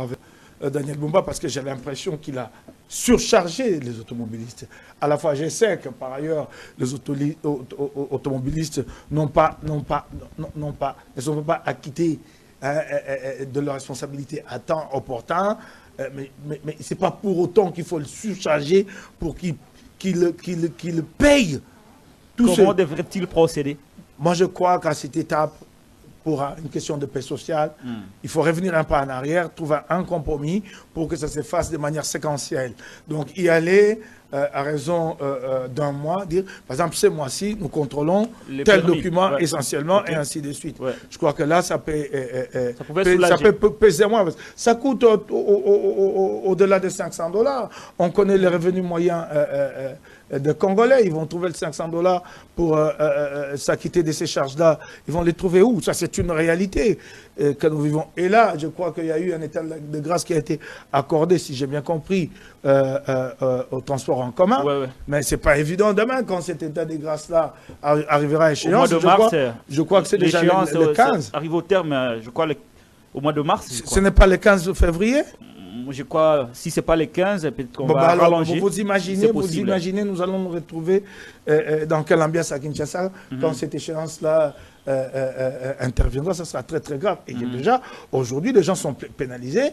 avec Daniel Bumba parce que j'ai l'impression qu'il a surchargé les automobilistes. À la fois, je sais que par ailleurs, les automobilistes ne sont pas acquittés de leurs responsabilités à temps opportun, mais ce n'est pas pour autant qu'il faut le surcharger pour qu'il paye tout ce... Comment devrait-il procéder? Moi, je crois qu'à cette étape, pour une question de paix sociale, il faut revenir un pas en arrière, trouver un compromis pour que ça se fasse de manière séquentielle. Donc, y aller à raison d'un mois, dire, par exemple, ce mois-ci, nous contrôlons tel document essentiellement, et ainsi de suite. Je crois que là, ça peut peser moins. Ça coûte au-delà de $500. On connaît les revenus moyens des Congolais. Ils vont trouver le $500 pour s'acquitter de ces charges-là. Ils vont les trouver où? Ça, c'est une réalité que nous vivons. Et là, je crois qu'il y a eu un état de grâce qui a été accordé, si j'ai bien compris, au transport en commun. Mais ce n'est pas évident demain, quand cet état de grâce-là arrivera à échéance. Au mois de mars, je crois que c'est déjà le 15. Arrive au terme, je crois, au mois de mars. Ce n'est pas le 15 février? Je crois, si ce n'est pas les 15, peut-être qu'on va rallonger. Vous imaginez, nous allons nous retrouver dans quelle ambiance à Kinshasa quand cette échéance-là interviendra, ça sera très très grave. Et déjà, aujourd'hui, les gens sont pénalisés.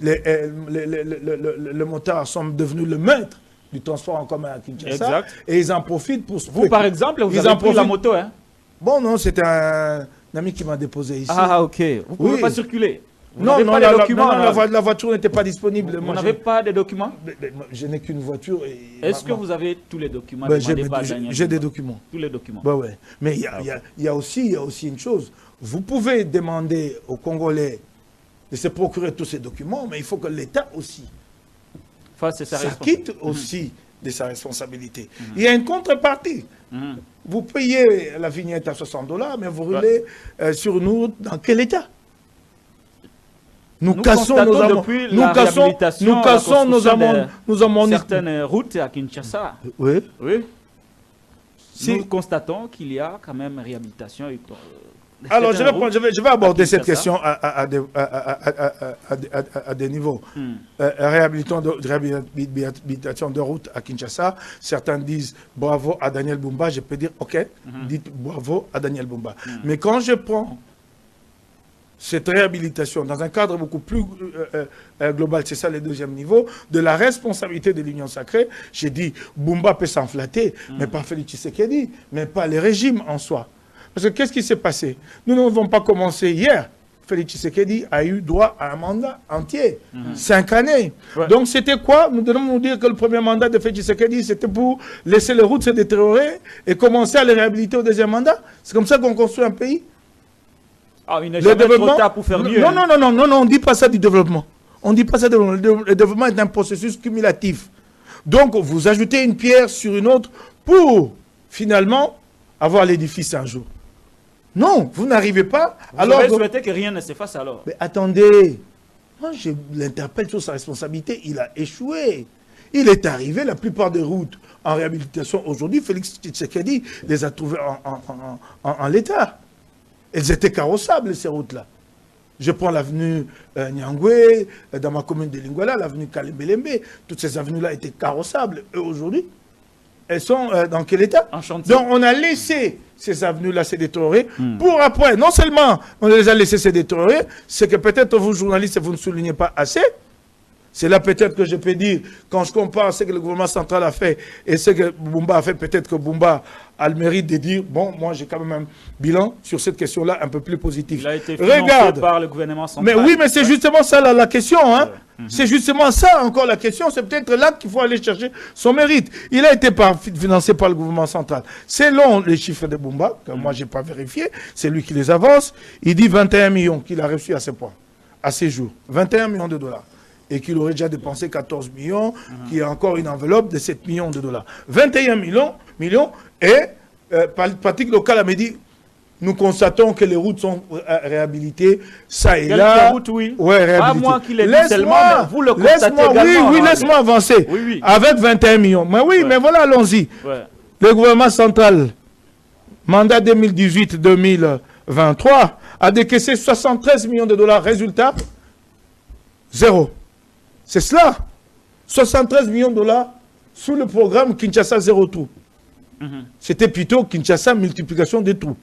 Les motards sont devenus le maître du transport en commun à Kinshasa. Et ils en profitent pour... Vous, par exemple, vous avez pris la moto, hein? Bon, non, c'est un ami qui m'a déposé ici. Ah, ok. Vous ne pouvez pas circuler? Non, la voiture n'était pas disponible. Vous n'avez pas de documents? Je n'ai qu'une voiture. Est-ce que vous avez tous les documents? J'ai des documents. Tous les documents. Ouais. Mais il y a aussi une chose. Vous pouvez demander aux Congolais de se procurer tous ces documents, mais il faut que l'État aussi s'acquitte aussi de sa responsabilité. Il y a une contrepartie. Vous payez la vignette à $60, mais vous roulez sur une route dans quel état? Nous cassons nos amendes. Nous cassons nos amendes. Certaines routes à Kinshasa. Oui. Nous constatons qu'il y a quand même réhabilitation. Alors, je vais aborder cette question à des niveaux. Réhabilitation de route à Kinshasa. Certains disent bravo à Daniel Bumba. Je peux dire, ok, dites bravo à Daniel Bumba. Mais quand je prends cette réhabilitation dans un cadre beaucoup plus global, c'est ça le deuxième niveau, de la responsabilité de l'Union sacrée, j'ai dit, Bumba peut s'enflatter, mais pas Félix Tshisekedi, mais pas les régimes en soi. Parce que qu'est-ce qui s'est passé? Nous n'avons pas commencé hier. Félix Tshisekedi a eu droit à un mandat entier, 5 années. Donc c'était quoi? Nous devons nous dire que le premier mandat de Félix Tshisekedi, c'était pour laisser les routes se détériorer et commencer à les réhabiliter au deuxième mandat. C'est comme ça qu'on construit un pays. Ah, il n'est jamais trop tard pour faire mieux. Non, on ne dit pas ça du développement. On ne dit pas ça du développement. Le développement est un processus cumulatif. Donc, vous ajoutez une pierre sur une autre pour, finalement, avoir l'édifice un jour. Non, vous n'arrivez pas. Vous avez souhaité que rien ne se fasse alors. Mais attendez, moi je l'interpelle sur sa responsabilité. Il a échoué. Il est arrivé, la plupart des routes en réhabilitation aujourd'hui, Félix Tshisekedi les a trouvées en l'état. Elles étaient carrossables, ces routes-là. Je prends l'avenue Nyangwe, dans ma commune de Lingwala, l'avenue Kalembelembe. Toutes ces avenues-là étaient carrossables. Et aujourd'hui, elles sont dans quel état? Donc on a laissé ces avenues-là se détériorer pour après, non seulement on les a laissées se détériorer, c'est que peut-être vous, journalistes, vous ne soulignez pas assez. C'est là peut-être que je peux dire, quand je compare ce que le gouvernement central a fait et ce que Bumba a fait, peut-être que Bumba a le mérite de dire, bon, moi j'ai quand même un bilan sur cette question-là un peu plus positif. Il a été financé par le gouvernement central. Mais oui, mais c'est justement ça la question. Hein. C'est justement ça encore la question. C'est peut-être là qu'il faut aller chercher son mérite. Il a été financé par le gouvernement central. Selon les chiffres de Bumba, que moi je n'ai pas vérifié, c'est lui qui les avance, il dit 21 millions qu'il a reçu à ce point, à ces jours. 21 millions de dollars. Et qu'il aurait déjà dépensé 14 millions, qu'il y a encore une enveloppe de 7 millions de dollars. 21 millions, et Patrick Local m'a dit, nous constatons que les routes sont réhabilitées, ça et là. Quelques routes, oui. Ouais, pas moi qui l'ai dit seulement, mais vous le constatez également. Oui, laisse-moi avancer. Oui. Avec 21 millions. Mais oui, mais voilà, allons-y. Le gouvernement central, mandat 2018-2023, a décaissé 73 millions de dollars. Résultat, Zéro. C'est cela. 73 millions de dollars sous le programme Kinshasa Zéro Trou. C'était plutôt Kinshasa multiplication des trous.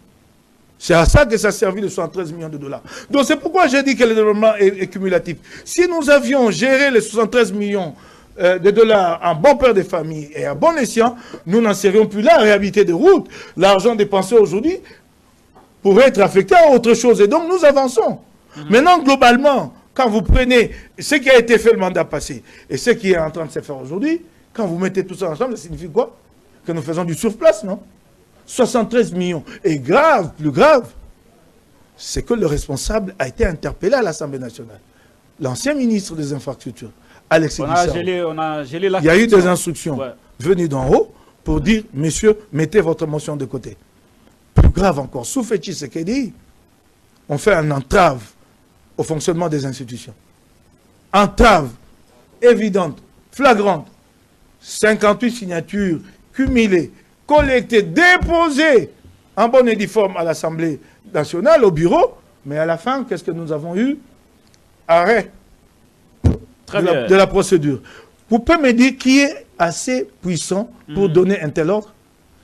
C'est à ça que ça a servi les 73 millions de dollars. Donc c'est pourquoi j'ai dit que le développement est cumulatif. Si nous avions géré les 73 millions de dollars en bon père de famille et en bon escient, nous n'en serions plus là à réhabiliter des routes. L'argent dépensé aujourd'hui pourrait être affecté à autre chose. Et donc nous avançons. Maintenant, globalement, quand vous prenez ce qui a été fait le mandat passé et ce qui est en train de se faire aujourd'hui, quand vous mettez tout ça ensemble, ça signifie quoi? Que nous faisons du surplace, non? 73 millions. Et grave, plus grave, c'est que le responsable a été interpellé à l'Assemblée nationale. L'ancien ministre des Infrastructures, Alexis Bissau. On a gelé la Il y a eu des instructions ouais, venues d'en haut pour dire, messieurs, mettez votre motion de côté. Plus grave encore, sous Félix Tshisekedi, on fait un entrave au fonctionnement des institutions. Entrave évidente, flagrante. 58 signatures cumulées, collectées, déposées en bonne et due forme à l'Assemblée nationale, au bureau. Mais à la fin, qu'est-ce que nous avons eu? Arrêt de la procédure. Vous pouvez me dire qui est assez puissant pour donner un tel ordre?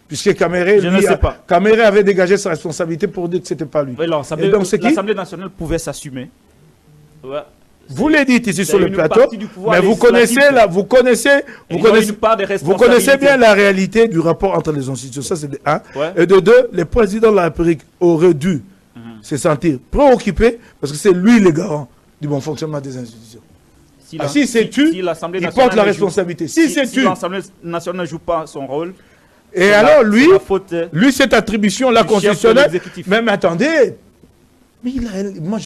Puisque Caméré, Caméré avait dégagé sa responsabilité pour dire que ce n'était pas lui. L'Assemblée nationale pouvait s'assumer. Ouais. Vous l'avez dit ici sur le plateau, mais vous connaissez bien la réalité du rapport entre les institutions. Ça, c'est de un. Ouais. Et de deux, le président de la République aurait dû se sentir préoccupé parce que c'est lui le garant du bon fonctionnement des institutions. Si c'est tu, il porte la responsabilité. Si l'Assemblée nationale ne joue pas son rôle, et alors lui, cette attribution, la constitutionnelle, même attendez, mais moi